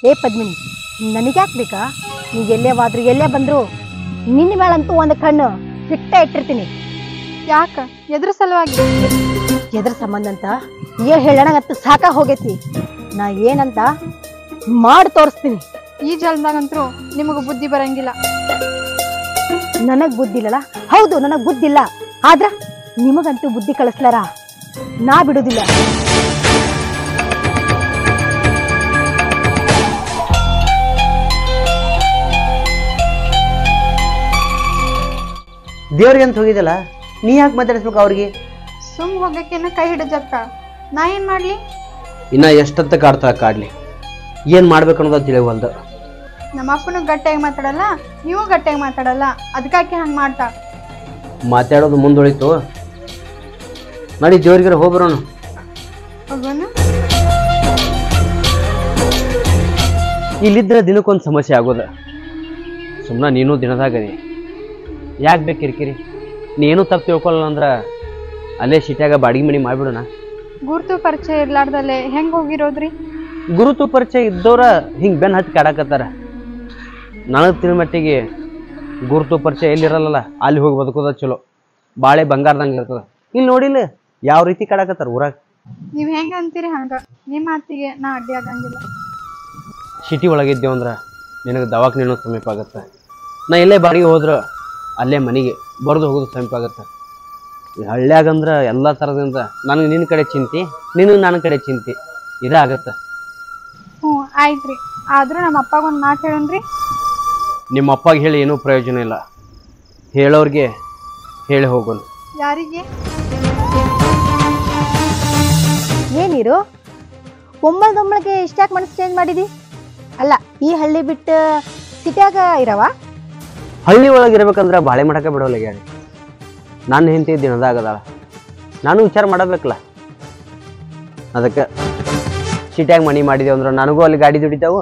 ಏ ಪದ್ಮಿನಿ, ನನಗ್ಯಾಕೆ ಬೇಕಾ? ನೀ ಎಲ್ಲೇವಾದ್ರು ಎಲ್ಲೇ ಬಂದ್ರು ನಿನ್ನ ಮೇಳಂತೂ ಒಂದು ಕಣ್ಣು ಸಿಟ್ಟ ಇಟ್ಟಿರ್ತೀನಿ. ಯಾಕ? ಎದ್ರ ಸಲುವಾಗಿ? ಎದ್ರ ಸಂಬಂಧ ಅಂತ ಏನ್ ಹೇಳಣಗಂತ ಸಾಕ ಹೋಗೈತಿ. ನಾ ಏನಂತ ಮಾಡಿ ತೋರಿಸ್ತೀನಿ. ಈ ಜಲ್ದಾಗಂತೂ ನಿಮಗ ಬುದ್ಧಿ ಬರಂಗಿಲ್ಲ. ನನಗ್ ಬುದ್ಧಿ ಇಲ್ಲಲ್ಲ? ಹೌದು, ನನಗ್ ಬುದ್ಧಿ ಇಲ್ಲ. ಆದ್ರ ನಿಮಗಂತೂ ಬುದ್ಧಿ ಕಳಿಸ್ಲಾರ ನಾ ಬಿಡುದಿಲ್ಲ. ದೇವ್ರಿಗೆ ಅಂತ ಹೋಗಿದ್ದಲ್ಲ, ನೀ ಯಾಕೆ ಮಾತಾಡಿಸ್ಬೇಕು ಅವ್ರಿಗೆ? ಸುಮ್ ಹೋಗಕ್ಕೇನ ಕೈ ಹಿಡಿದಕ್ಕ ನಾ ಏನ್ ಮಾಡ್ಲಿ? ಇನ್ನ ಎಷ್ಟಂತ ಕಾಡ್ತಾಳ ಕಾಡ್ಲಿ, ಏನ್ ಮಾಡ್ಬೇಕು ಅನ್ನೋದು ತಿಳಿವಲ್ದು. ನಮ್ಮ ಅಪ್ಪನು ಗಟ್ಟಿಯಾಗಿ ಮಾತಾಡಲ್ಲ, ನೀವು ಗಟ್ಟಿಯಾಗಿ ಮಾತಾಡಲ್ಲ, ಅದಕ್ಕಾಕೆ ಹಂಗ ಮಾಡ್ತಾ. ಮಾತಾಡೋದು ಮುಂದುಳಿತು. ನಡಿ ದೇವ್ರಿಗಾರ ಹೋಗ್ಬರೋಣ. ಹೋಗೋಣ. ಇಲ್ಲಿದ್ರೆ ದಿನಕ್ಕೊಂದು ಸಮಸ್ಯೆ ಆಗೋದ. ಸುಮ್ಮನೆ ನೀನು ದಿನದಾಗದಿ, ಯಾಕೆ ಬೇಕು ಕಿರಿಕಿರಿ? ನೀನು ತಪ್ಪು ತಿಳ್ಕೊಳ್ಳಲ್ಲ ಅಂದ್ರೆ ಅಲ್ಲೇ ಸಿಟ್ಯಾಗ ಬಾಡಿಗೆ ಮನಿ ಮಾಡ್ಬಿಡೋಣ. ಗುರುತು ಪರಿಚಯ ಇರ್ಲಾರ್ದಲ್ಲೇ ಹೆಂಗ್ ಹೋಗಿರೋದ್ರಿ? ಗುರುತು ಪರಿಚಯ ಇದ್ದವ್ರ ಹಿಂಗೆ ಬೆನ್ನು ಹತ್ತಿ ಕಾಡಕತ್ತಾರ. ನನಗೆ ತಿಳ್ಮಟ್ಟಿಗೆ ಗುರುತು ಪರಿಚಯ ಎಲ್ಲಿರಲ್ಲ ಅಲ್ಲಿ ಹೋಗಿ ಬದುಕೋದ ಚಲೋ. ಬಾಳೆ ಬಂಗಾರದಂಗೆ ಇರ್ತದ. ಇಲ್ಲಿ ನೋಡಿಲ್ಲ ಯಾವ ರೀತಿ ಕಾಡಕತ್ತಾರ ಊರಾಗ. ನೀವ್ ಹೆಂಗ ಅಂತೀರಿ ಹಂಗ, ನಿಮ್ ಮಾತಿಗೆ ನಾ ಅಡ್ಡಿ ಆಗಂಗಿಲ್ಲ. ಸಿಟಿ ಒಳಗಿದ್ದೇವು ಅಂದ್ರೆ ನಿನಗೆ ದವಾಖಾನೆನೂ ಸಮೀಪ ಆಗುತ್ತೆ. ನಾ ಇಲ್ಲೇ ಬಾಡಿಗೆ ಹೋದ್ರೆ ಅಲ್ಲೇ ಮನೆಗೆ ಬರೆದು ಹೋಗೋದು ಸಮೀಪ ಆಗುತ್ತೆ. ಈ ಹಳ್ಳ್ಯಾಗಂದ್ರೆ ಎಲ್ಲ ಥರದಿಂದ ನನಗೆ ನಿನ್ನ ಕಡೆ ಚಿಂತೆ, ನಿನಗೆ ನನ್ನ ಕಡೆ ಚಿಂತೆ ಇದಾಗತ್ತೆ. ಆಯ್ತ್ರಿ, ಆದ್ರೂ ನಮ್ಮ ಅಪ್ಪಗ ಒಂದ್ ಮಾತು ಹೇಳನ್ರಿ. ನಿಮ್ಮ ಅಪ್ಪಗೆ ಹೇಳಿ ಏನೂ ಪ್ರಯೋಜನ ಇಲ್ಲ. ಹೇಳೋರಿಗೆ ಹೇಳಿ ಹೋಗೋಣ. ಯಾರಿಗೆ? ಏನಿರು ಒಮ್ಮಲ್ದೊಮ್ಮಳಿಗೆ ಇಷ್ಟ್ಯಾಕೆ ಮನಸ್ಸು ಚೇಂಜ್ ಮಾಡಿದಿ? ಅಲ್ಲ, ಈ ಹಳ್ಳಿ ಬಿಟ್ಟು ಸಿಟಿಯಾಗ ಇರವ? ಹಳ್ಳಿ ಒಳಗೆ ಇರ್ಬೇಕಂದ್ರೆ ಬಾಳೆ ಮಾಡಕ್ಕೆ ಬಿಡೋಲ್ಲ ಗ್ಯಾಡಿ. ನಾನು ಹೆಂಡತಿ ದಿನದಾಗದಾಳ, ನಾನು ವಿಚಾರ ಮಾಡಬೇಕಲ್ಲ. ಅದಕ್ಕೆ ಸಿಟಿಯಾಗ ಮನಿ ಮಾಡಿದೆವು ಅಂದ್ರೆ ನನಗೂ ಅಲ್ಲಿ ಗಾಡಿ ದುಡಿತಾವು,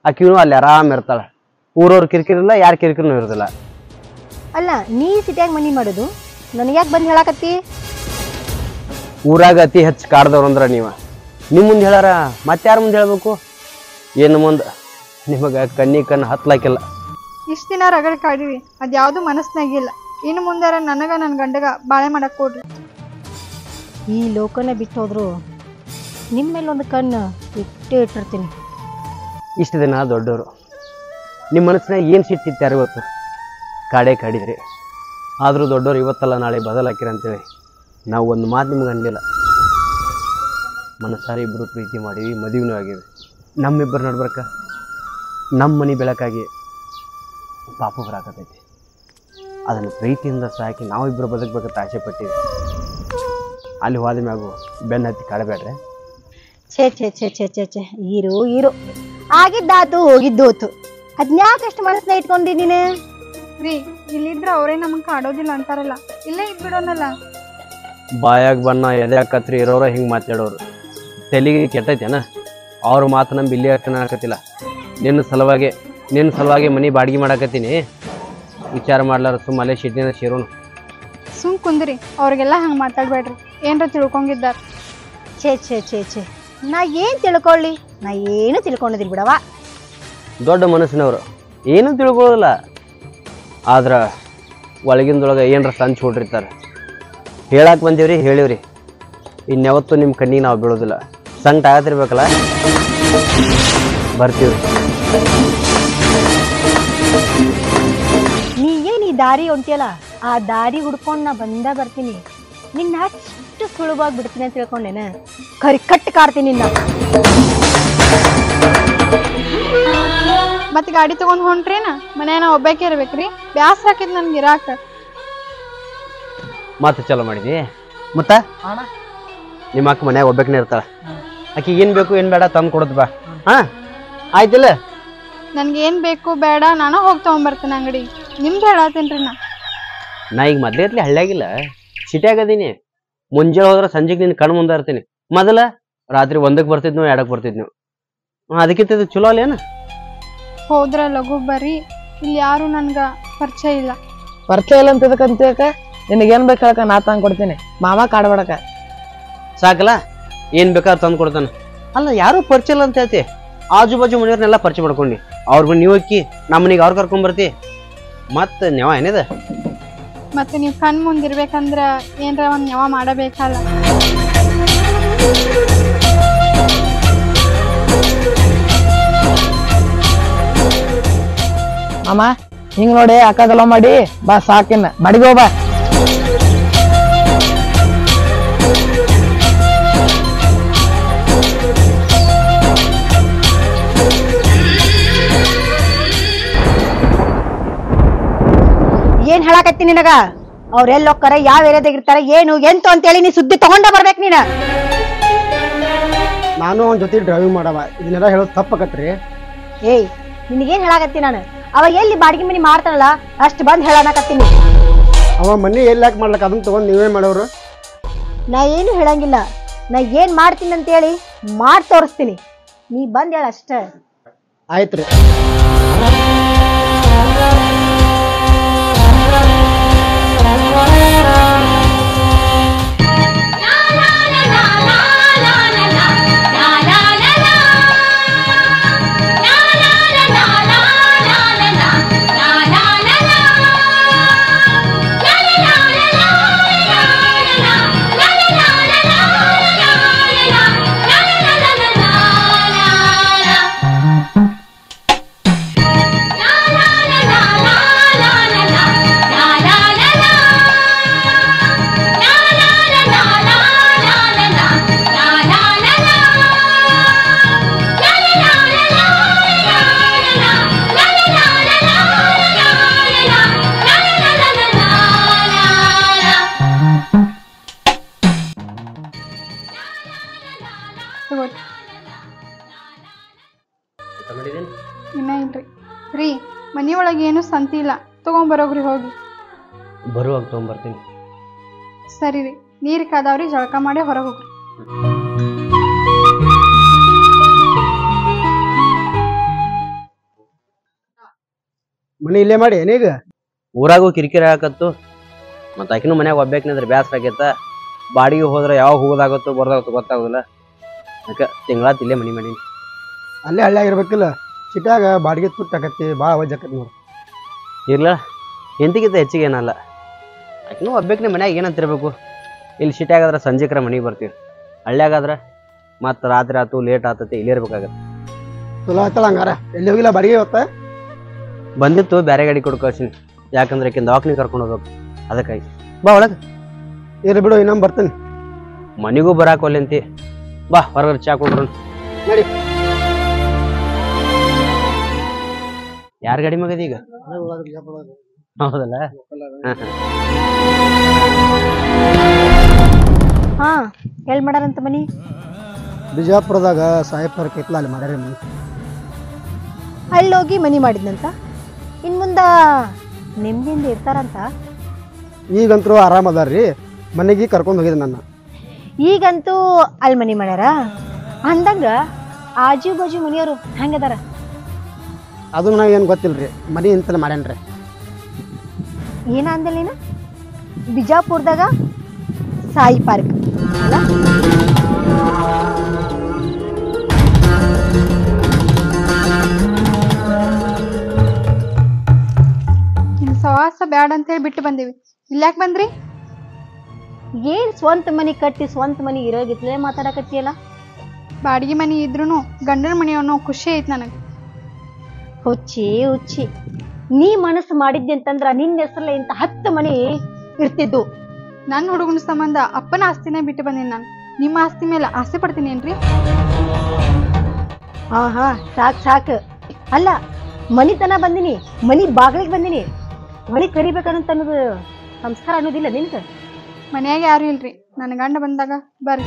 ಆಕಿನೂ ಅಲ್ಲಿ ಆರಾಮ್ ಇರ್ತಾಳೆ. ಊರವ್ರು ಕಿರಿಕಿರಿಲ್ಲ, ಯಾರು ಕಿರಿಕಿರಿನೂ ಇರೋದಿಲ್ಲ. ಅಲ್ಲ, ನೀ ಸಿಟಿಯಾಗ ಮನಿ ಮಾಡೋದು ನನಗ್ಯಾಕೆ ಬಂದು ಹೇಳಾಕತ್ತಿ? ಊರಾಗ ಅತಿ ಹೆಚ್ಚು ಕಾಡ್ದವ್ರು ಅಂದ್ರೆ ನೀವು. ನಿಮ್ಮ ಮುಂದೆ ಹೇಳಾರ ಮತ್ತಾರ ಮುಂದೆ ಹೇಳ್ಬೇಕು? ಏನು ಮುಂದೆ ನಿಮಗೆ ಕಣ್ಣು ಹತ್ಲಾಕಿಲ್ಲ. ಇಷ್ಟ ದಿನ ರಗಡ್ ಕಾಡಿವಿ, ಅದ್ಯಾವ್ದು ಮನಸ್ನಾಗಿಲ್ಲ. ಇನ್ನು ಮುಂದಾರ ನನಗ ನನ್ನ ಗಂಡಗ ಬಾಳೆ ಮಾಡಕ್ ಕೊಡ್ರಿ. ಈ ಲೋಕನ ಬಿಟ್ಟು ಹೋದ್ರು ನಿಮ್ಮ ಮೇಲೆ ಒಂದು ಕಣ್ಣು ಇಟ್ಟೇ ಇಟ್ಟಿರ್ತೀನಿ. ಇಷ್ಟು ದಿನ ದೊಡ್ಡವರು ನಿಮ್ಮ ಮನಸ್ಸಿನಾಗ ಏನು ಸಿಟ್ಟಿತ್ತು ಯಾರು ಗೊತ್ತು? ಕಾಡೇ ಕಾಡಿದ್ರಿ. ಆದರೂ ದೊಡ್ಡವ್ರು ಇವತ್ತಲ್ಲ ನಾಳೆ ಬದಲಾಕಿರ ಅಂತೇಳಿ ನಾವು ಒಂದು ಮಾತು ನಿಮ್ಗೆ ಅನ್ಲಿಲ್ಲ. ಮನಸ್ಸಾರಿ ಇಬ್ಬರು ಪ್ರೀತಿ ಮಾಡೀವಿ, ಮದುವೆನೂ ಆಗಿವೆ. ನಮ್ಮಿಬ್ಬರು ನಡ್ಬರ್ಕ ನಮ್ಮ ಮನೆ ಬೆಳಕಾಗಿ ಪಾಪ ಬರಾಕತೈತಿ. ಅದನ್ನು ಪ್ರೀತಿಯಿಂದ ಸಾಕಿ ನಾವಿಬ್ಬರು ಬದುಕಬೇಕಂತ ಆಸೆ ಪಟ್ಟಿವಿ. ಅಲ್ಲಿ ಹೋದ ಮ್ಯಾಗು ಬೆನ್ನ ಹತ್ತಿ ಕಾಡಬೇಡ್ರೆ. ಛೇ ಛೇ ಛೇ ಛೇ ಛೇ ಛೇ ಇರು ಆಗಿದ್ದಾತು ಹೋಗಿದ್ದು ಹೋತು. ಅದ್ನ್ಯಾಕಷ್ಟು ಮನಸ್ಸನ್ನ ಇಟ್ಕೊಂಡಿ ನೀನು? ರೀ, ಇಲ್ಲಿದ್ರ ಅವರೇ ನಮಗ್ ಕಾಡೋದಿಲ್ಲ ಅಂತಾರಲ್ಲ, ಇಲ್ಲೇ ಇದ್ಬಿಡೋನಲ್ಲ. ಬಾಯಾಗ ಬಣ್ಣ ಎದೆ ಕತ್ರಿ ಇರೋರ ಹಿಂಗೆ ಮಾತಾಡೋರು ತೆಲಿಗೆ ಕೆಟ್ಟೈತೇನ? ಅವ್ರ ಮಾತು ನಮ್ಮ ಇಲ್ಲಿ ಅಷ್ಟೇ ಹಾಕತ್ತಿಲ್ಲ. ನಿನ್ನ ಸಲುವಾಗಿ ಮನೆ ಬಾಡಿಗೆ ಮಾಡಾಕತ್ತೀನಿ. ವಿಚಾರ ಮಾಡ್ಲಾರ ಸುಮ್ಮ ಅಲ್ಲೇ ಶಿಟ್ಟಿನ ಸೇರೋನು. ಸುಮ್ ಕುಂದ್ರಿ, ಅವ್ರಿಗೆಲ್ಲ ಹಂಗ ಮಾತಾಡ್ಬೇಡ್ರಿ, ಏನ್ರ ತಿಳ್ಕೊಂಡಿದ್ದಾರ. ಛೇ ಛೇ ಛೇ ಛೇ ನಾ ಏನ್ ತಿಳ್ಕೊಳ್ಳಿ? ನಾ ಏನು ತಿಳ್ಕೊಂಡಿದ್ರಿ ಬಿಡವ. ದೊಡ್ಡ ಮನಸ್ಸಿನವರು ಏನೂ ತಿಳ್ಕೊಳ್ಳೋದಿಲ್ಲ. ಆದ್ರೆ ಒಳಗಿಂದೊಳಗೆ ಏನರ ಸಂಚು ಹೊಡಿರ್ತಾರೆ. ಹೇಳಕ್ಕೆ ಬಂದೀವ್ರಿ, ಹೇಳಿವ್ರಿ. ಇನ್ಯಾವತ್ತೂ ನಿಮ್ಮ ಕಣ್ಣಿಗೆ ನಾವು ಬೀಳೋದಿಲ್ಲ. ಸಂಕಟ ಆಗತ್ತಿರ್ಬೇಕಲ್ಲ, ಬರ್ತೀವ್ರಿ. ನೀ ಏನ್ ಈ ದಾರಿ ಹೊಂಟಿಯಲ್ಲ, ಆ ದಾರಿ ಹುಡ್ಕೊಂಡು ನಾ ಬರ್ತೀನಿ. ನಿನ್ನ ಅಷ್ಟು ಸುಲಭವಾಗಿ ಬಿಡ್ತೀನಿ ಅಂತ ತಿಳ್ಕೊಂಡೇನ? ಕರಿ ಕಟ್ಟು ಕಾಡ್ತೀನಿ ನಿನ್ನ. ಮತ್ ಗಾಡಿ ತಗೊಂಡ್ ಹೊಂಟ್ರೇನ? ಮನ್ಯಾಗ ನಾ ಒಬ್ಬಾಕೆ ಇರ್ಬೇಕ್ರಿ, ಬ್ಯಾಸ್ರ ಹಾಕಿದ್ ನನ್ಗೆ ಇರಾಕ. ಮತ್ತೆ ಚಲೋ ಮಾಡಿದಿ. ಮತ್ತ ನಿಮ್ಮ ಅಕ್ಕ ಮನ್ಯಾಗ ಒಬ್ಬಾಕಿನೇ ಇರ್ತಾಳ. ಆಕಿಗೆ ಏನು ಬೇಕು ಏನು ಬೇಡ ತಂದು ಕೊಡೋದು ಬಾ. ಹಾಂ ಆಯ್ತಿಲ್ಲ? ನನ್ಗೆ ಏನ್ ಬೇಕು ಬೇಡ ನಾನು ಹೋಗಿ ತಗೊಂಬರ್ತೇನೆ ಅಂಗಡಿ. ನಿಮ್ದು ಹೇಳತ್ತೇನ್ರಿ ನಾ ಈಗ ಮೊದ್ಲೇ ಇರ್ಲಿ ಹಳ್ಳಿಯಾಗಿಲ್ಲ, ಸಿಟಿಯಾಗದೀನಿ. ಮುಂಜಾನೆ ಹೋದ್ರೆ ಸಂಜೆಗೆ ನಿನ್ನ ಕಣ್ಣು ಮುಂದೆ ಇರ್ತೀನಿ. ಮೊದಲ ರಾತ್ರಿ 1ಕ್ಕೆ ಬರ್ತಿದ್ನು, 2ಕ್ಕೆ ಬರ್ತಿದ್ನು. ಅದಕ್ಕಿಂತ ಚಲೋ ಅಲ್ಲೇನ? ಹೋದ್ರ ಲಘು ಬರ್ರಿ, ಇಲ್ಲಿ ಯಾರು ನನ್ಗ ಪರಿಚಯ ಇಲ್ಲ. ಪರಿಚಯ ಇಲ್ಲ ಅಂತದಕ್ಕಂತ ನಿನಗೇನ್ ಬೇಕು ಹೇಳಕ ನಾ ತಂದು ಕೊಡ್ತೀನಿ. ಮಾಮ ಕಾಡ್ಬೇಡಕ ಸಾಕಲ್ಲ, ಏನು ಬೇಕಾದ್ರೆ ತಂದು ಕೊಡ್ತಾನೆ. ಅಲ್ಲ, ಯಾರು ಪರಿಚಯ ಇಲ್ಲ ಅಂತ ಹೇಳ್ತಿ. ಆಜು ಬಾಜು ಮನೆಯವ್ರನ್ನೆಲ್ಲ ಪರಿಚಯ ಮಾಡ್ಕೊಂಡು ಅವ್ರ ನೀವು ಅಕ್ಕಿ ನಮ್ಮ ಮನೆಗೆ ಅವ್ರು ಕರ್ಕೊಂಬರ್ತಿ. ಮತ್ತೆ ನೆವ ಏನಿದೆ? ಮತ್ತೆ ನೀವ್ ಕಣ್ ಮುಂದಿರ್ಬೇಕಂದ್ರ ಏನ್ರ ಒಂದ್ ನೆವ ಮಾಡಬೇಕಲ್ಲ. ಮಾಮ ಹಿಂಗ್ ನೋಡಿ ಅಕ್ಕದಲ್ಲ ಮಾಡಿ ಬಾ, ಸಾಕಿನ್ನ ಬಡಿಗೆ ಹೋಗ. ಏನ್ ಹೇಳಾಕತ್ತಿ ನಿನಗ? ಅವ್ರೆಲ್ಲ ಹೋಗ್ತಾರ, ಯಾವ ಏರಿಯಾದಾಗ ಇರ್ತಾರ, ಏನು ಎಂತು ಅಂತೇಳಿ ನೀ ಸುದ್ದಿ ತಗೊಂಡ ಬರ್ಬೇಕು ನೀನ. ನಾನು ಅವನ ಜೊತೆ ಡ್ರೈವಿಂಗ್ ಮಾಡವ, ಇದನ್ನೆಲ್ಲ ಹೇಳೋದು ತಪ್ಪಕತ್ರಿ. ಏಯ್, ನಿನಗೇನ್ ಹೇಳಾಕತ್ತಿ ನಾನು? ಅವ ಎಲ್ಲಿ ಬಾಡಿಗೆ ಮನಿ ಮಾಡ್ತಾನಲ್ಲ ಅಷ್ಟು ಬಂದ್ ಹೇಳಾಕತ್ತೀನಿ. ಅವ ಮನೆ ಎಲ್ಲಿ ಯಾಕೆ ಮಾಡ್ಲಕ್ಕ ಅದನ್ನ ತಗೊಂಡ್ ನೀವೇ ಮಾಡೋರು? ನಾ ಏನು ಹೇಳಂಗಿಲ್ಲ. ನಾ ಏನ್ ಮಾಡ್ತೀನಿ ಅಂತೇಳಿ ಮಾಡಿ ತೋರಿಸ್ತೀನಿ. ನೀ ಬಂದ್ ಹೇಳ ಅಷ್ಟ. ಆಯ್ತ್ರಿ. ಇನ್ನ ಇಲ್ರಿ ರೀ ಮನಿಯೊಳಗೆ ಏನು ಸಂತಿ ಇಲ್ಲ ತಗೊಂಬರೋಗ್ರಿ ಹೋಗಿ. ಬರುವಾಗ ತೊಗೊಂಬರ್ತೀನಿ. ಸರಿ ರೀ ನೀರು ಕಾದಾವ್ರಿ ಜಳಕ ಮಾಡಿ ಹೊರಗೆ ಹೋಗ್ರಿ. ಮನಿ ಇಲ್ಲೇ ಮಾಡಿ ಏನೀಗ ಊರಾಗೂ ಕಿರಿಕಿರಿ ಹಾಕತ್ತು ಮತ್ತು ಆಕಿನೂ ಮನ್ಯಾಗ ಒಬ್ಬೇಕಿನಿದ್ರೆ ಬ್ಯಾಸರ ಆಗೈತ. ಬಾಡಿಗೆ ಹೋದ್ರೆ ಯಾವಾಗ ಹೋಗೋದಾಗತ್ತೋ ಬರ್ದಾಗತ್ತೋ ಗೊತ್ತಾಗೋದಿಲ್ಲ. ಅದಕ್ಕೆ ತಿಂಗಳಾತ್ ಇಲ್ಲೇ ಮನಿ ಮಾಡೀನಿ. ಅಲ್ಲೇ ಹಳ್ಳಿಯಾಗಿರ್ಬೇಕಿಲ್ಲ ಸಿಟ್ಯಾಗ ಬಾಡಿಗೆ ತುಟ್ಟಾಕತ್ತಿ ಭಾಳ ವಜ್ಜಾಕತ್ತಿ ನೋಡಿ. ಇರ್ಲ ಎಂತಿಗಿಂತ ಹೆಚ್ಚಿಗೆ ಏನಲ್ಲ. ಆಕಿನೂ ಒಬ್ಬೇಕಿನ ಮನ್ಯಾಗ ಏನಂತಿರ್ಬೇಕು. ಇಲ್ಲಿ ಸಿಟ್ಯಾಗಾದ್ರೆ ಸಂಜೆಕ್ರ ಮನೆಗೆ ಬರ್ತೀವಿ. ಹಳ್ಳಿಯಾಗಾದ್ರೆ ಮತ್ತು ರಾತ್ರಿ ಆತು ಲೇಟ್ ಆತತಿ ಇಲ್ಲೇ ಇರ್ಬೇಕಾಗತ್ತೆ. ಚಲೋ ಆಯ್ತಲ್ಲ ಹಂಗಾರ. ಎಲ್ಲಿ ಹೋಗಿಲ್ಲ ಬಾಡಿಗೆ ಇವತ್ತ? ಬಂದಿತ್ತು ಬೇರೆ ಗಾಡಿ ಕೊಟ್ಟು ಕಳ್ಸೀನಿ. ಯಾಕಂದ್ರೆ ಆಕಿನ ದವಾಖಾನೆ ಕರ್ಕೊಂಡು ಹೋಗ್ಬೇಕು. ಅದಕ್ಕಾಗಿ ಬಾ ಒಳಗೆ. ಇರ್ಲಿ ಬಿಡು ಇನ್ನೊಮ್ಮೆ ಬರ್ತೀನಿ. ಮನೆಗೂ ಬರಾಕೋಲ್ಲಿ ಅಂತಿ. ಬಾ ಹೊರಗಡೆ ಚಾ ಕೊಡ್ರು. ನಡಿ. ಯಾರ ಗಾಡಿ ಮಗದ ಈಗ? ಹೌದಲ್ಲ. ಹಾ ಎಲ್ ಮಾಡಾರಂತ ಮನಿ? ಬಿಜಾಪುರದಾಗ ಸಾಹೇಬ್ ಐತ್ಲ ಅಲ್ಲಿ ಮಾಡ್ಯಾರ ಮನಿ. ಅಲ್ಲಿ ಹೋಗಿ ಮನಿ ಮಾಡಿದ್ನಂತ. ಇನ್ ಮುಂದ ನೆಮ್ಮದಿಯಿಂದ ಇರ್ತಾರಂತ. ಈಗಂತರೂ ಆರಾಮ ಅದಾರ್ರಿ. ಮನೆಗೆ ಕರ್ಕೊಂಡು ಹೋಗಿದ್ದೆ ನನ್ನ. ಈಗಂತೂ ಅಲ್ಲಿ ಮನಿ ಮಾಡ್ಯಾರ ಅಂದಂಗ ಆಜು ಬಾಜು ಮನಿಯವರು ಹೆಂಗದಾರ? ಅದು ನನಗೆ ಏನು ಗೊತ್ತಿಲ್ರಿ. ಮನಿ ಇಂತಲೇ ಮಾಡ್ಯಾನ್ರಿ. ಏನ ಅಂದಿಲ್ಲ ನೀನು? ಬಿಜಾಪುರದಾಗ ಸಾಯಿ ಪಾರ್ಕ್ ಅಲ್ಲ? ನಿಮ್ ಸವಾಸ ಬ್ಯಾಡ ಅಂತ ಹೇಳಿ ಬಿಟ್ಟು ಬಂದೀವಿ. ಇಲ್ಯಾಕ್ ಬಂದ್ರಿ? ಏನ್ ಸ್ವಂತ ಮನಿ ಕಟ್ಟಿ ಸ್ವಂತ ಮನಿ ಇರೋಗಿತ್ಲೇ ಮಾತಾಡಕತ್ತಿಯಲ್ಲ? ಬಾಡಿಗೆ ಮನಿ ಇದ್ರೂ ಗಂಡನ ಮನಿ ಅನ್ನೋ ಖುಷಿ ಐತಿ ನನಗೆ. ಹುಚ್ಚಿ ಹುಚ್ಚಿ, ನೀ ಮನಸ್ಸು ಮಾಡಿದ್ದೆ ಅಂತಂದ್ರ ನಿನ್ನ ಹೆಸರಲ್ಲೇ ಇಂತ 10 ಮನಿ ಇರ್ತಿದ್ದು. ನನ್ನ ಹುಡುಗನ ಸಂಬಂಧ ಅಪ್ಪನ ಆಸ್ತಿನೇ ಬಿಟ್ಟು ಬಂದೀನಿ ನಾನು. ನಿಮ್ಮ ಆಸ್ತಿ ಮೇಲೆ ಆಸೆ ಪಡ್ತೀನಿ ಏನ್ರಿ? ಹಾ ಹಾ ಸಾಕ್ ಸಾಕ್. ಅಲ್ಲ ಮನಿತನ ಬಂದಿನಿ, ಮನಿ ಬಾಗಿಲಿಗೆ ಬಂದಿನಿ. ಮನಿ ಕರಿಬೇಕನ್ನೋದು ಅನ್ನೋದು ಸಂಸ್ಕಾರ ಅನ್ನೋದಿಲ್ಲ ನಿನ್ಗ? ಮನ್ಯಾಗ ಯಾರು ಇಲ್ರಿ. ನನ್ನ ಗಂಡ ಬಂದಾಗ ಬರ್ರಿ.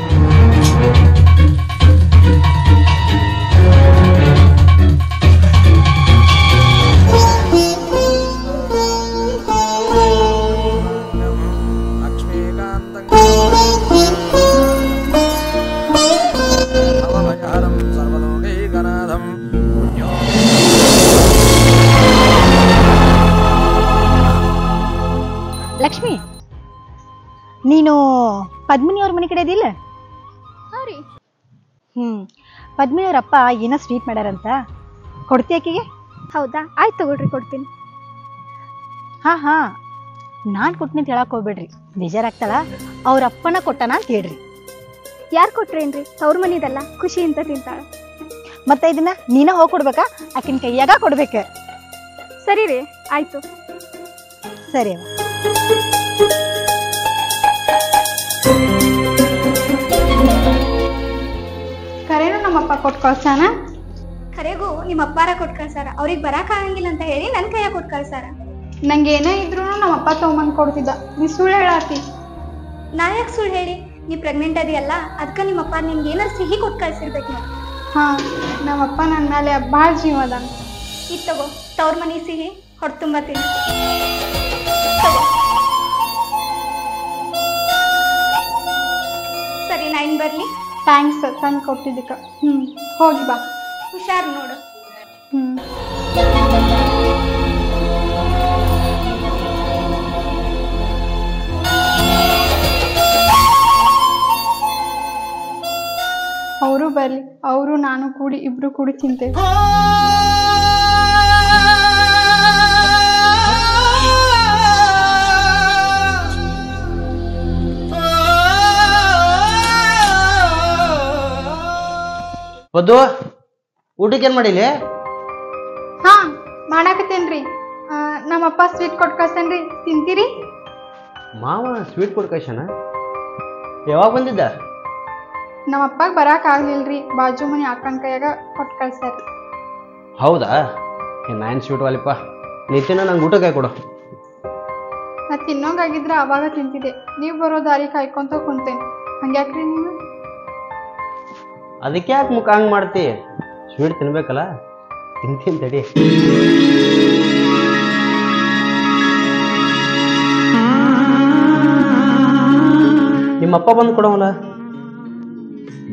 ಲಕ್ಷ್ಮಿ, ನೀನು ಪದ್ಮಿನಿಯವ್ರ ಮನೆ ಕಡೆ ಇದಿಲ್ಲ? ಪದ್ಮಿನಿಯವ್ರಪ್ಪ ಏನೋ ಸ್ವೀಟ್ ಮಾಡ್ಯಾರಂತ, ಕೊಡ್ತಿ ಆಕಿಗೆ? ಹೌದಾ, ಆಯ್ತು ತಗೊಳ್ರಿ, ಕೊಡ್ತೀನಿ. ಹಾ ಹಾ, ನಾನ್ ಕೊಟ್ನಿ ಅಂತ ಹೇಳಕ್ ಹೋಗ್ಬೇಡ್ರಿ, ಬೇಜಾರಾಗ್ತಾಳ. ಅವ್ರ ಅಪ್ಪನ ಕೊಟ್ಟನ ಅಂತ ಹೇಳ್ರಿ. ಯಾರು ಕೊಟ್ರೇನ್ರಿ? ತವ್ರ ಮನಿದಲ್ಲ, ಖುಷಿ ಅಂತ ತಿಂತಾಳ. ಮತ್ತೆ ಇದನ್ನ ನೀನ ಹೋಗಿ ಕೊಡ್ಬೇಕಾ? ಆಕಿನ ಕೈಯಾಗ ಕೊಡ್ಬೇಕ. ಸರಿ ರೀ, ಆಯ್ತು. ಸರಿ. ಕರೇನು ನಮ್ಮಪ್ಪ ಕೊಟ್ಟು ಕಳ್ಸಾನ? ಕರೆಗೂ ನಿಮ್ಮ ಅಪ್ಪಾರ ಕೊಟ್ಟು ಕಳ್ಸಾರ. ಅವ್ರಿಗೆ ಬರಾಕ್ ಆಗಂಗಿಲ್ಲ ಅಂತ ಹೇಳಿ ನನ್ನ ಕೈಯಾಗ ಕೊಟ್ಟು ಕಳ್ಸಾರ. ನಂಗೆ ಏನೇ ಇದ್ರು ನಮ್ಮಪ್ಪ ತಗೊಂಬಂದು ಕೊಡ್ತಿದ್ದ. ನೀ ಸುಳ್ಳು ಹೇಳಾತಿ. ನಾ ಯಾಕೆ ಸುಳ್ಳು ಹೇಳಿ? ನೀ ಪ್ರೆಗ್ನೆಂಟ್ ಅದಿಯಲ್ಲ, ಅದಕ್ಕೆ ನಿಮ್ಮಪ್ಪ ನಿಮ್ಗೆ ಏನಾರು ಸಿಹಿ ಕೊಟ್ಟು ಕಳ್ಸಿರ್ಬೇಕು ನಾವು. ಹಾ, ನಮ್ಮಪ್ಪ ನನ್ನ ಮೇಲೆ ಭಾಳ ಜೀವ ಅದಾನ. ಇದು ತಗೋ, ತವ್ರ ಮನಿ ಸಿಹಿ ಹೊಟ್ಟೆ ತುಂಬ ತಿನ್ನು. ಸರಿ, ನಾ ಇನ್ನು ಬರ್ಲಿ? ಥ್ಯಾಂಕ್ಸ್ ತಂದು ಕೊಟ್ಟಿದ್ದಕ್ಕೆ. ಹೋಗಿ ಬಾ. ಹುಷಾರು ನೋಡು. ಅವರು ಬರ್ಲಿ, ಅವರು ನಾನು ಕೂಡಿ ಇಬ್ರು ಕೂಡಿ ತಿಂತೇವೆ. ಬದ್ದು, ಊಟಕ್ಕೆ ಏನ್ ಮಾಡಿಲಿ? ಹಾ, ಮಾಡಾಕತ್ತೇನ್ರಿ. ನಮ್ಮಪ್ಪ ಸ್ವೀಟ್ ಕೊಟ್ಟು ಕಳ್ಸೇನ್ರಿ, ತಿಂತೀರಿ? ಮಾವ ಸ್ವೀಟ್ ಕೊಟ್ಟು ಕಳ್ಸನ? ಯಾವಾಗ ಬಂದಿದ್ದ? ನಮ್ಮಪ್ಪಾಗ ಬರಾಕ್ ಆಗ್ಲಿಲ್ರಿ, ಬಾಜು ಮನಿ ಅಕ್ಕನ ಕೈಯಾಗ ಕೊಟ್ಟು ಕಳ್ಸ್ಯಾರ. ಹೌದಾ? ನಾನು ಸ್ವೀಟ್ ವಾಲಿಪ್ಪ, ನಿತ್ಯನ ನಂಗೆ ಊಟ ಕಾಯಿ ಕೊಡು. ನಾ ತಿನ್ನೋಂಗಾಗಿದ್ರ ಅವಾಗ ತಿಂತಿದ್ದೆ. ನೀವು ಬರೋ ದಾರಿ ಕಾಯ್ಕೊಂತ ಕುಂತೇನೆ. ಹಂಗ್ಯಾಕ್ರಿ ನೀವು? ಅದಕ್ಕೆ ಯಾಕೆ ಮುಖ ಹಂಗೆ ಮಾಡ್ತಿ? ಸ್ವೀಟ್ ತಿನ್ಬೇಕಲ್ಲ. ತಿಂತೀನಿ ತಡಿ. ನಿಮ್ಮಪ್ಪ ಬಂದು ಕೊಡವಲ್ಲ,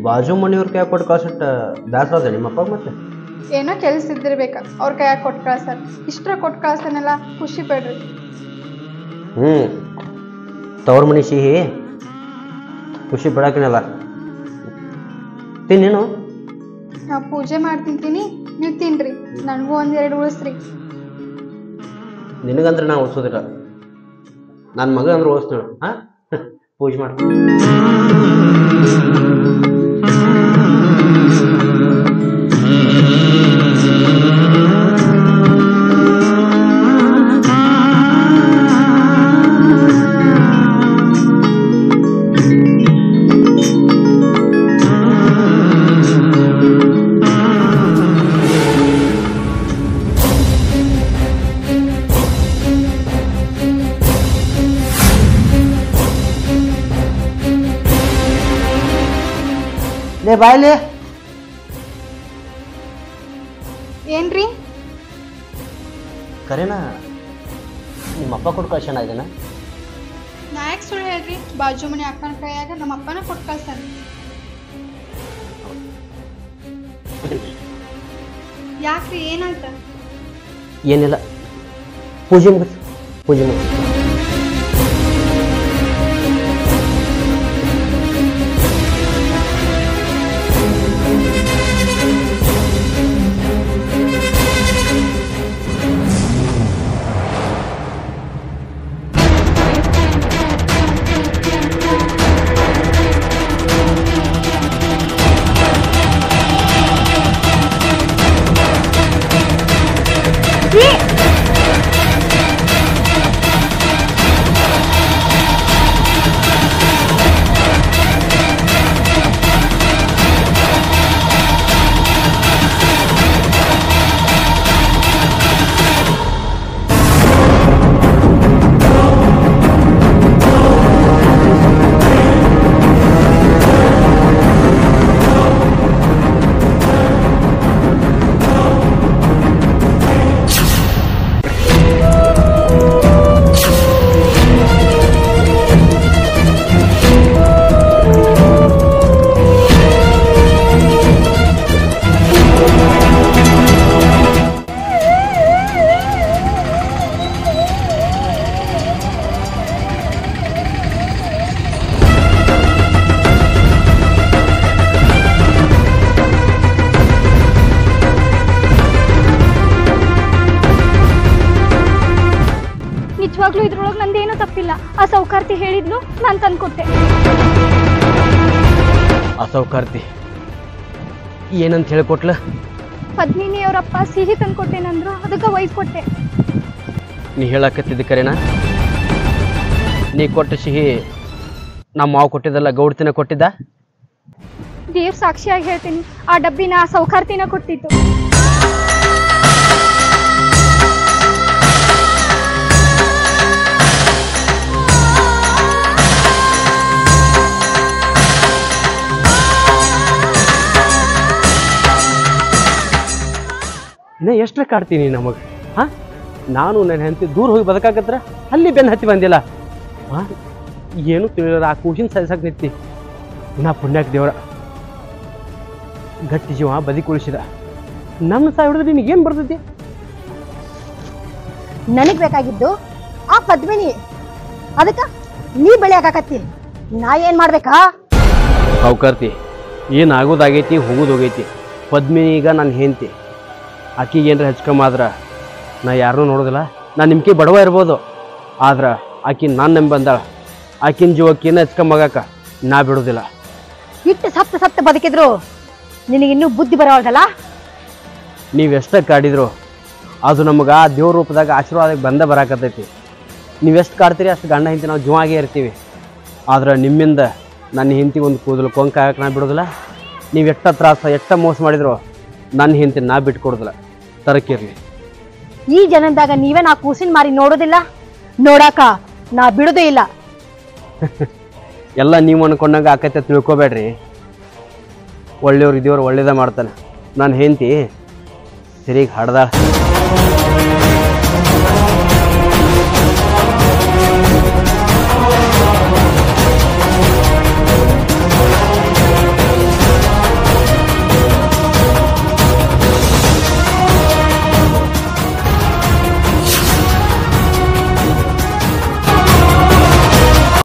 ಬಾಜು ಮನೆಯವ್ರ ಕೈ ಕೊಟ್ಟು ಕಳ್ಸಿಟ್ಟ ಬ್ಯಾಸರ ಅದ ನಿಮ್ಮಪ್ಪ. ಮತ್ತೆ ಏನೋ ಕೆಲಸ ಇದ್ದಿರ್ಬೇಕ, ಅವ್ರ ಕೈಯಾಗ ಕೊಟ್ಟು ಕಳ್ಸಾರ. ಇಷ್ಟರ ಕೊಟ್ಟು ಕಳ್ಸನೆಲ್ಲ ಖುಷಿ ಪಡ್ರಿ. ತವ್ರ ಮನೆ ಸಿಹಿ ಖುಷಿ ಬಿಡಾಕಿನಲ್ಲ. ತಿನ್ನೇನು? ನಾ ಪೂಜೆ ಮಾಡ್ತಿಂತೀನಿ, ನೀವು ತಿನ್ರಿ. ನನಗೂ ಒಂದೆರಡು ಉಳಿಸ್ರಿ. ನಿನಗಂದ್ರೆ ನಾ ಉಳಿಸೋದಿಲ್ಲ, ನನ್ನ ಮಗ ಅಂದ್ರೆ ಉಳಿಸ್ತೀವಿ. ಹಾಂ, ಪೂಜೆ ಮಾಡಿ. ಬಾಯ್ಲಿ ಏನ್ರಿ? ಕರೆನಾ ನಿಮ್ಮಪ್ಪ ಕೊಟ್ಟು ಕಳ್ಸೋಣ ಇದನ್ನ? ನಾ ಯಾಕೆ ಸುಳ್ಳು ಹೇಳ್ರಿ? ಬಾಜು ಮನೆ ಅಕ್ಕನ ಕೈಯಾಗ ನಮ್ಮ ಅಪ್ಪನ ಕೊಟ್ಟು ಕಳ್ಸಾರ. ಯಾಕ್ರಿ, ಏನಾಯ್ತ? ಏನಿಲ್ಲ, ಪೂಜೆ ಮುಗಿಸ್, ಪೂಜೆ ಮುಗಿಸ್. ನಿಜವಾಗ್ಲೂ ಇದ್ರೊಳಗೆ ನಂದೇನು ತಪ್ಪಿಲ್ಲ. ಆ ಸೌಕಾರ್ತಿ ಹೇಳಿದ್ಲು, ನಾನು ತಂದ್ಕೊಟ್ಟೆ. ಆ ಸೌಕಾರ್ತಿ ಏನಂತ ಹೇಳಿಕೊಟ್ಲ? ಪದ್ಮಿನಿ ಅವರಪ್ಪ ಸಿಹಿ ತಂದ್ಕೊಟ್ಟೇನಂದ್ರು, ಅದಕ್ಕೆ ಒಯ್ಕೊಟ್ಟೆ. ನೀ ಹೇಳಕತ್ತಿದ್ದ ಕರೆನಾ? ನೀ ಕೊಟ್ಟ ಸಿಹಿ ನಮ್ಮ ಮಾವು ಕೊಟ್ಟಿದ್ದಲ್ಲ, ಗೌಡ್ತಿನ ಕೊಟ್ಟಿದ್ದ? ದೇವ್ರ ಸಾಕ್ಷಿಯಾಗಿ ಹೇಳ್ತೀನಿ, ಆ ಡಬ್ಬಿನ ಆ ಸೌಕಾರ್ತಿನ ಕೊಟ್ಟಿತ್ತು. ಇನ್ನ ಎಷ್ಟರ ಕಾಡ್ತೀನಿ ನಮಗೆ? ಹಾಂ, ನಾನು ನನ್ನ ಹೆಂಡತಿ ದೂರ ಹೋಗಿ ಬದುಕಾಕತ್ರ ಅಲ್ಲಿ ಬೆನ್ನು ಹತ್ತಿ ಬಂದಿಲ್ಲ. ಹಾಂ, ಏನು ತಿಳಿಯೋಲ್ಲ, ಆ ಕೂಸಿನ ಸಹಿಸಕ್ಕೆ ನಿಂತಿ. ನಾ ಪುಣ್ಯಕ್ಕೆ ದೇವರ ಗಟ್ಟಿ ಜೀವ ಬದುಕುಳಿಸಿದ. ನಮ್ಮ ಸಹ ಹಿಡಿದ್ರೆ ನಿನಗೇನು ಬರ್ತೈತಿ? ನನಗ್ ಬೇಕಾಗಿದ್ದು ಆ ಪದ್ಮಿನಿ, ಅದಕ್ಕ ನೀ ಬೆಳೆಯಾಕತ್ತಿ. ನಾ ಏನ್ ಮಾಡ್ಬೇಕಾ? ಸೌಕಾರ್ತಿ, ಏನಾಗೋದಾಗೈತಿ ಹೋಗೋದೋಗೈತಿ. ಪದ್ಮಿನಿ ಈಗ ನನ್ನ ಹೆಂಡತಿ, ಆಕಿಗೆ ಏನಾರ ಹೆಚ್ಕಮ್ಮ ಆದ್ರೆ ನಾ ಯಾರನ್ನೂ ನೋಡೋದಿಲ್ಲ. ನಾನು ನಿಮ್ಗೆ ಬಡವ ಇರ್ಬೋದು, ಆದ್ರೆ ಆಕಿ ನಾನು ನಂಬಿ ಬಂದಾಳ. ಆಕಿನ ಜೀವಕ್ಕೇನು ಹೆಚ್ಕಮ್ಮಾಗಕ್ಕ ನಾ ಬಿಡೋದಿಲ್ಲ. ಇಟ್ಟು ಸತ್ತು ಬದುಕಿದ್ರು ನಿನಗಿನ್ನೂ ಬುದ್ಧಿ ಬರೋದಲ್ಲ. ನೀವೆಷ್ಟೇ ಕಾಡಿದ್ರು ಅದು ನಮಗೆ ಆ ದೇವ್ರ ರೂಪದಾಗ ಆಶೀರ್ವಾದಕ್ಕೆ ಬಂದ ಬರಾಕತ್ತೈತಿ. ನೀವೆಷ್ಟು ಕಾಡ್ತೀರಿ ಅಷ್ಟು ಗಂಡ ಹೆಂಡತಿ ನಾವು ಜೀವಾಗೇ ಇರ್ತೀವಿ. ಆದ್ರೆ ನಿಮ್ಮಿಂದ ನನ್ನ ಹೆಂಡತಿಗೆ ಒಂದು ಕೂದಲು ಕೊಂಕಾಗಕ್ಕೆ ನಾ ಬಿಡೋದಿಲ್ಲ. ನೀವು ಎಷ್ಟ ತ್ರಾಸ ಎಷ್ಟ ಮೋಸ ಮಾಡಿದ್ರು ನನ್ನ ಹೆಂಡತಿ ನಾ ಬಿಟ್ಕೊಡೋದಿಲ್ಲ. ತರಕಿರ್ಲಿ. ಈ ಜನದಾಗ ನೀವೇ ನಾ ಕೂಸಿನ ಮಾರಿ ನೋಡೋದಿಲ್ಲ, ನೋಡಾಕ ನಾ ಬಿಡೋದೇ ಇಲ್ಲ. ಎಲ್ಲ ನೀವು ಅನ್ಕೊಂಡಾಗ ಆಕೈತೆ ತಿಳ್ಕೊಬೇಡ್ರಿ. ಒಳ್ಳೆಯವ್ರು ಇದೇವ್ರು ಒಳ್ಳೇದ ಮಾಡ್ತಾನೆ. ನನ್ನ ಹೆಂಡತಿ ತಿರುಗಿ ಹಾಡ್ದಾಳ